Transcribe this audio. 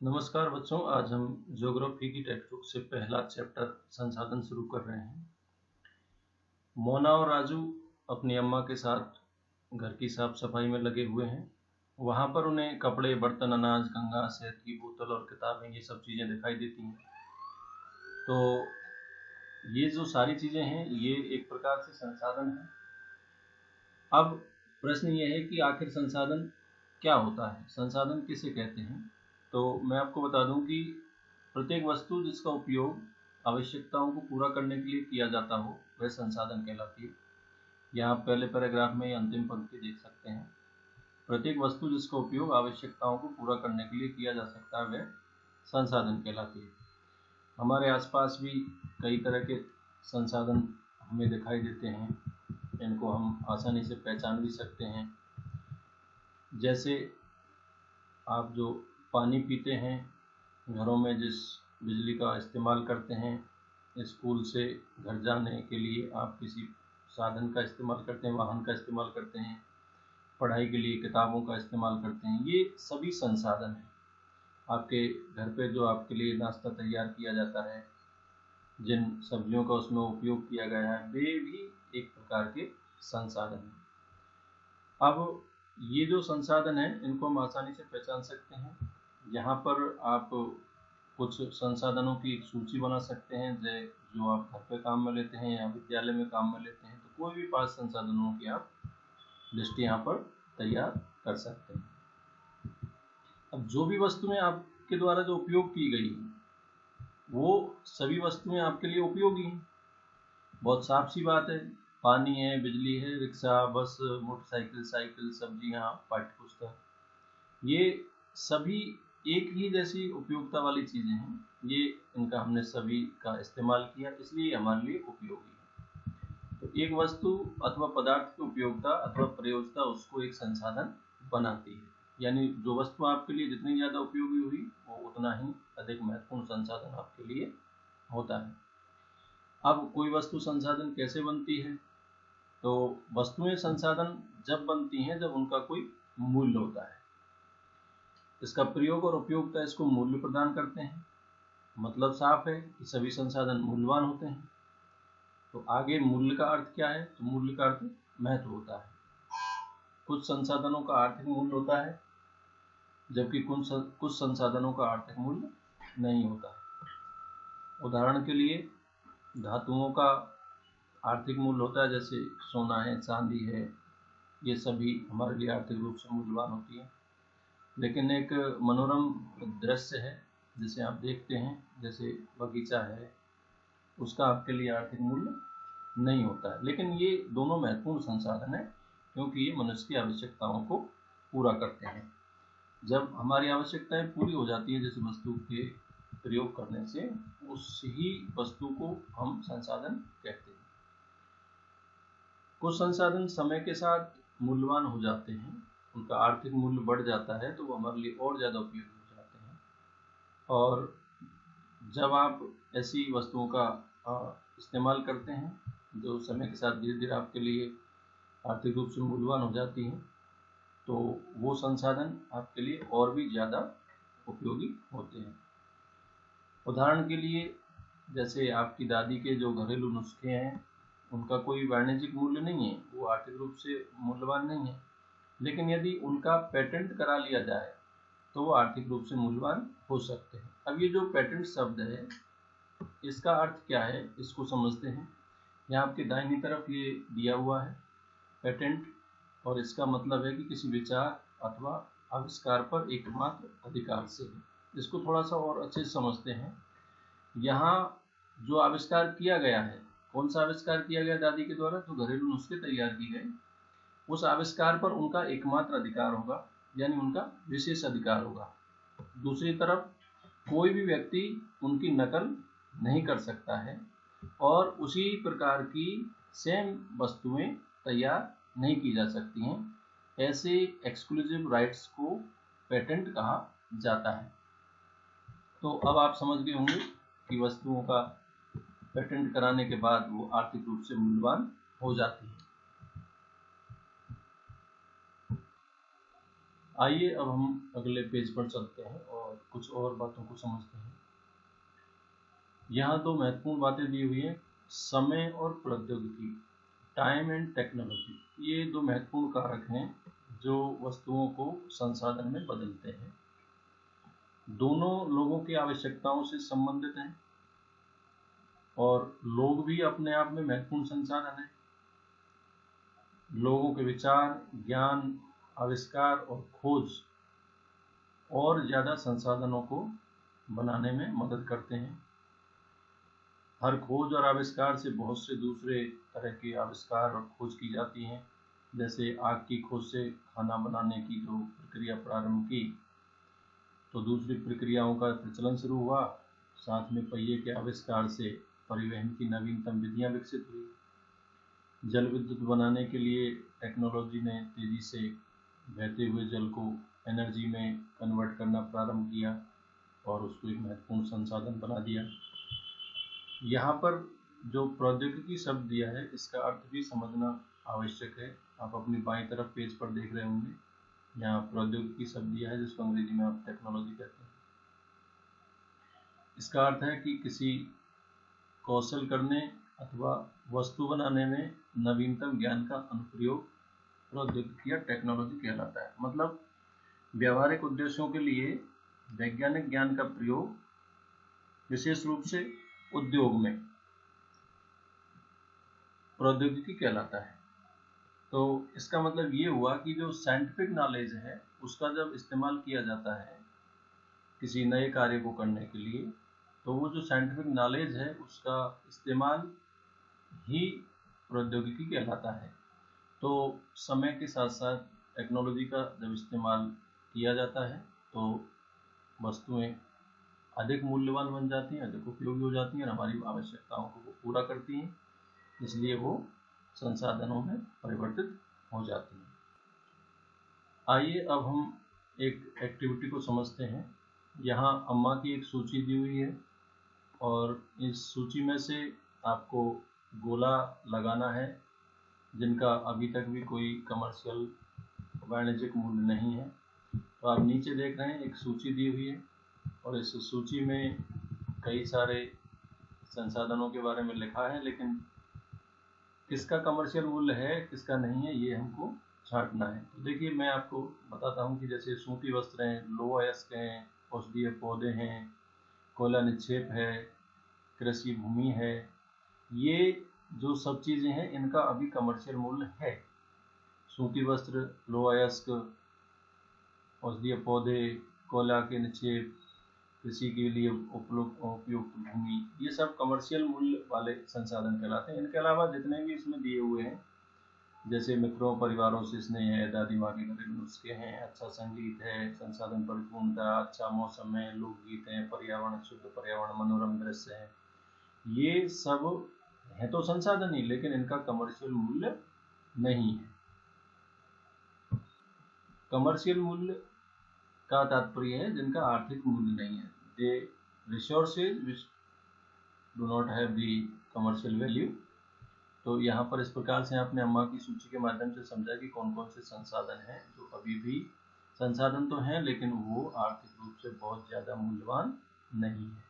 नमस्कार बच्चों, आज हम ज्योग्राफी की टेक्स्ट बुक से पहला चैप्टर संसाधन शुरू कर रहे हैं। मोना और राजू अपनी अम्मा के साथ घर की साफ सफाई में लगे हुए हैं। वहाँ पर उन्हें कपड़े, बर्तन, अनाज, गंगा, शहद की बोतल और किताबें, ये सब चीज़ें दिखाई देती हैं। तो ये जो सारी चीज़ें हैं, ये एक प्रकार से संसाधन हैं। अब प्रश्न ये है कि आखिर संसाधन क्या होता है, संसाधन किसे कहते हैं। तो मैं आपको बता दूं कि प्रत्येक वस्तु जिसका उपयोग आवश्यकताओं को पूरा करने के लिए किया जाता हो, वह संसाधन कहलाती है। यहाँ पहले पैराग्राफ में अंतिम पंक्ति देख सकते हैं। प्रत्येक वस्तु जिसका उपयोग आवश्यकताओं को पूरा करने के लिए किया जा सकता है, वह संसाधन कहलाती है। हमारे आसपास भी कई तरह के संसाधन हमें दिखाई देते हैं। इनको हम आसानी से पहचान भी सकते हैं। जैसे आप जो पानी पीते हैं, घरों में जिस बिजली का इस्तेमाल करते हैं, स्कूल से घर जाने के लिए आप किसी साधन का इस्तेमाल करते हैं, वाहन का इस्तेमाल करते हैं, पढ़ाई के लिए किताबों का इस्तेमाल करते हैं, ये सभी संसाधन हैं। आपके घर पे जो आपके लिए नाश्ता तैयार किया जाता है, जिन सब्जियों का उसमें उपयोग किया गया है, वे भी एक प्रकार के संसाधन हैं। अब ये जो संसाधन है, इनको हम आसानी से पहचान सकते हैं। यहाँ पर आप कुछ संसाधनों की एक सूची बना सकते हैं, जो आप घर पे काम में लेते हैं या विद्यालय में काम में लेते हैं। तो कोई भी 5 संसाधनों की आप लिस्ट यहाँ पर तैयार कर सकते हैं। अब जो भी वस्तुएं आपके द्वारा जो उपयोग की गई हैं, वो सभी वस्तुएं आपके लिए उपयोगी हैं। बहुत साफ सी बात है। पानी है, बिजली है, रिक्शा, बस, मोटरसाइकिल, साइकिल, सब्जियां, पाठ्यपुस्तक, ये सभी एक ही जैसी उपयोगिता वाली चीजें हैं। ये इनका हमने सभी का इस्तेमाल किया, इसलिए हमारे लिए उपयोगी है। तो एक वस्तु अथवा पदार्थ की उपयोगिता अथवा प्रयोजकता उसको एक संसाधन बनाती है। यानी जो वस्तु आपके लिए जितनी ज्यादा उपयोगी हुई, वो उतना ही अधिक महत्वपूर्ण संसाधन आपके लिए होता है। अब कोई वस्तु संसाधन कैसे बनती है? तो वस्तुएं संसाधन जब बनती हैं जब उनका कोई मूल्य होता है। इसका प्रयोग और उपयोगिता इसको मूल्य प्रदान करते हैं। मतलब साफ है कि सभी संसाधन मूल्यवान होते हैं। तो आगे मूल्य का अर्थ क्या है? तो मूल्य का अर्थ महत्व होता है। कुछ संसाधनों का आर्थिक मूल्य होता है, जबकि कुछ संसाधनों का आर्थिक मूल्य नहीं होता है। उदाहरण के लिए धातुओं का आर्थिक मूल्य होता है, जैसे सोना है, चांदी है, ये सभी हमारे लिए आर्थिक रूप से मूल्यवान होती है। लेकिन एक मनोरम दृश्य है जिसे आप देखते हैं, जैसे बगीचा है, उसका आपके लिए आर्थिक मूल्य नहीं होता है। लेकिन ये दोनों महत्वपूर्ण संसाधन है, क्योंकि ये मनुष्य की आवश्यकताओं को पूरा करते हैं। जब हमारी आवश्यकताएं पूरी हो जाती हैं, जैसे वस्तु के प्रयोग करने से, उस ही वस्तु को हम संसाधन कहते हैं। कुछ संसाधन समय के साथ मूल्यवान हो जाते हैं, उनका आर्थिक मूल्य बढ़ जाता है, तो वो हमारे लिए और ज़्यादा उपयोगी हो जाते हैं। और जब आप ऐसी वस्तुओं का इस्तेमाल करते हैं जो समय के साथ धीरे धीरे आपके लिए आर्थिक रूप से मूल्यवान हो जाती हैं, तो वो संसाधन आपके लिए और भी ज़्यादा उपयोगी होते हैं। उदाहरण के लिए, जैसे आपकी दादी के जो घरेलू नुस्खे हैं, उनका कोई वाणिज्यिक मूल्य नहीं है, वो आर्थिक रूप से मूल्यवान नहीं है। लेकिन यदि उनका पेटेंट करा लिया जाए तो वो आर्थिक रूप से मूल्यवान हो सकते हैं। अब ये जो पेटेंट शब्द है, इसका अर्थ क्या है, इसको समझते हैं। यहाँ आपके दाहिनी तरफ ये दिया हुआ है पेटेंट, और इसका मतलब है कि किसी विचार अथवा आविष्कार पर एकमात्र अधिकार से है। इसको थोड़ा सा और अच्छे से समझते हैं। यहाँ जो आविष्कार किया गया है, कौन सा आविष्कार किया गया दादी के द्वारा? जो घरेलू नुस्खे तैयार की गए, उस आविष्कार पर उनका एकमात्र अधिकार होगा, यानी उनका विशेष अधिकार होगा। दूसरी तरफ कोई भी व्यक्ति उनकी नकल नहीं कर सकता है, और उसी प्रकार की सेम वस्तुएं तैयार नहीं की जा सकती हैं। ऐसे एक्सक्लूसिव राइट्स को पेटेंट कहा जाता है। तो अब आप समझ गए होंगे कि वस्तुओं का पेटेंट कराने के बाद वो आर्थिक रूप से मूल्यवान हो जाती है। आइए अब हम अगले पेज पर चलते हैं और कुछ और बातों को समझते हैं। यहाँ दो महत्वपूर्ण बातें दी हुई हैं, समय और प्रौद्योगिकी, टाइम एंड टेक्नोलॉजी। ये दो महत्वपूर्ण कारक हैं जो वस्तुओं को संसाधन में बदलते हैं। दोनों लोगों की आवश्यकताओं से संबंधित हैं और लोग भी अपने आप में महत्वपूर्ण संसाधन हैं। लोगों के विचार, ज्ञान, आविष्कार और खोज और ज़्यादा संसाधनों को बनाने में मदद करते हैं। हर खोज और आविष्कार से बहुत से दूसरे तरह के आविष्कार और खोज की जाती हैं। जैसे आग की खोज से खाना बनाने की जो प्रक्रिया प्रारंभ की, तो दूसरी प्रक्रियाओं का प्रचलन शुरू हुआ। साथ में पहिए के आविष्कार से परिवहन की नवीनतम विधियां विकसित हुई। जल विद्युत बनाने के लिए टेक्नोलॉजी ने तेजी से बहते हुए जल को एनर्जी में कन्वर्ट करना प्रारंभ किया और उसको एक महत्वपूर्ण संसाधन बना दिया। यहाँ पर जो प्रौद्योगिकी शब्द दिया है, इसका अर्थ भी समझना आवश्यक है। आप अपनी बाईं तरफ पेज पर देख रहे होंगे, यहाँ प्रौद्योगिकी शब्द दिया है जिसको अंग्रेजी में आप टेक्नोलॉजी कहते हैं। इसका अर्थ है कि किसी कौशल करने अथवा वस्तु बनाने में नवीनतम ज्ञान का अनुप्रयोग प्रौद्योगिकी या टेक्नोलॉजी कहलाता है। मतलब व्यावहारिक उद्देश्यों के लिए वैज्ञानिक ज्ञान का प्रयोग, विशेष रूप से उद्योग में, प्रौद्योगिकी कहलाता है। तो इसका मतलब ये हुआ कि जो साइंटिफिक नॉलेज है उसका जब इस्तेमाल किया जाता है किसी नए कार्य को करने के लिए, तो वो जो साइंटिफिक नॉलेज है उसका इस्तेमाल ही प्रौद्योगिकी कहलाता है। तो समय के साथ साथ टेक्नोलॉजी का जब इस्तेमाल किया जाता है तो वस्तुएं अधिक मूल्यवान बन जाती हैं, अधिक उपयोगी हो जाती हैं और हमारी आवश्यकताओं को वो पूरा करती हैं, इसलिए वो संसाधनों में परिवर्तित हो जाती हैं। आइए अब हम एक एक्टिविटी को समझते हैं। यहाँ अम्मा की एक सूची दी हुई है और इस सूची में से आपको गोला लगाना है जिनका अभी तक भी कोई कमर्शियल वाणिज्यिक मूल्य नहीं है। तो आप नीचे देख रहे हैं एक सूची दी हुई है और इस सूची में कई सारे संसाधनों के बारे में लिखा है, लेकिन किसका कमर्शियल मूल्य है किसका नहीं है ये हमको छांटना है। तो देखिए मैं आपको बताता हूँ कि जैसे सूती वस्त्र हैं, लोह अयस्क हैं, औषधीय पौधे हैं, कोयला निक्षेप है, कृषि भूमि है, ये जो सब चीज़ें हैं इनका अभी कमर्शियल मूल्य है। सूती वस्त्र, लोह अयस्क, औषधीय पौधे, कोयला के निक्षेप, कृषि के लिए उपयुक्त भूमि, ये सब कमर्शियल मूल्य वाले संसाधन कहलाते हैं। इनके अलावा जितने भी इसमें दिए हुए हैं, जैसे मित्रों परिवारों से स्नेह है, दादी माँ के घरेलू नुस्खे हैं, अच्छा संगीत है, संसाधन परिपूर्णता, अच्छा मौसम है, लोकगीत हैं, पर्यावरण, शुद्ध पर्यावरण, मनोरम दृश्य है, ये सब है तो संसाधन ही, लेकिन इनका कमर्शियल मूल्य नहीं है। कमर्शियल मूल्य का तात्पर्य है जिनका आर्थिक मूल्य नहीं है। They resources which do not have the commercial value. तो यहाँ पर इस प्रकार से आपने अम्मा की सूची के माध्यम से समझा कि कौन कौन से संसाधन हैं जो अभी भी संसाधन तो हैं लेकिन वो आर्थिक रूप से बहुत ज़्यादा मूल्यवान नहीं है।